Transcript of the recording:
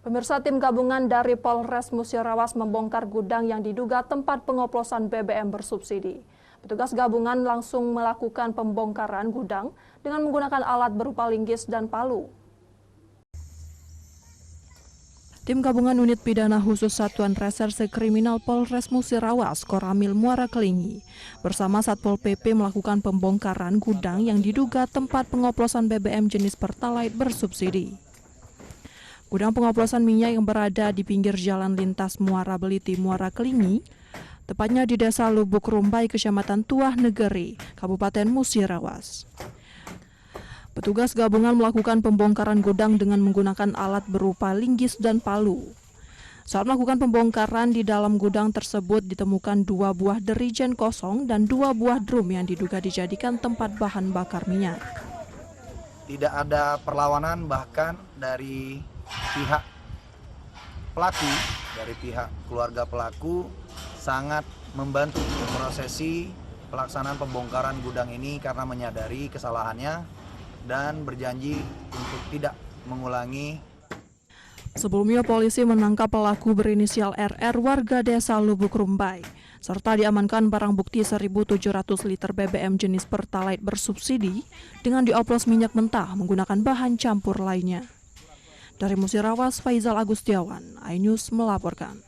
Pemirsa, tim gabungan dari Polres Musirawas membongkar gudang yang diduga tempat pengoplosan BBM bersubsidi. Petugas gabungan langsung melakukan pembongkaran gudang dengan menggunakan alat berupa linggis dan palu. Tim gabungan unit pidana khusus Satuan Reserse Kriminal Polres Musirawas, Koramil Muara Kelingi, bersama Satpol PP melakukan pembongkaran gudang yang diduga tempat pengoplosan BBM jenis Pertalite bersubsidi. Gudang pengoplosan minyak yang berada di pinggir jalan lintas Muara Beliti, Muara Kelingi, tepatnya di Desa Lubuk Rumbai, Kecamatan Tuah Negeri, Kabupaten Musirawas. Petugas gabungan melakukan pembongkaran gudang dengan menggunakan alat berupa linggis dan palu. Saat melakukan pembongkaran di dalam gudang tersebut ditemukan 2 buah derigen kosong dan 2 buah drum yang diduga dijadikan tempat bahan bakar minyak. Tidak ada perlawanan bahkan dari pihak pelaku, dari pihak keluarga pelaku sangat membantu memprosesi pelaksanaan pembongkaran gudang ini karena menyadari kesalahannya dan berjanji untuk tidak mengulangi. Sebelumnya polisi menangkap pelaku berinisial RR warga Desa Lubuk Rumbai serta diamankan barang bukti 1.700 liter BBM jenis Pertalite bersubsidi dengan dioplos minyak mentah menggunakan bahan campur lainnya. Dari Musirawas, Faizal Agustiawan, iNews melaporkan.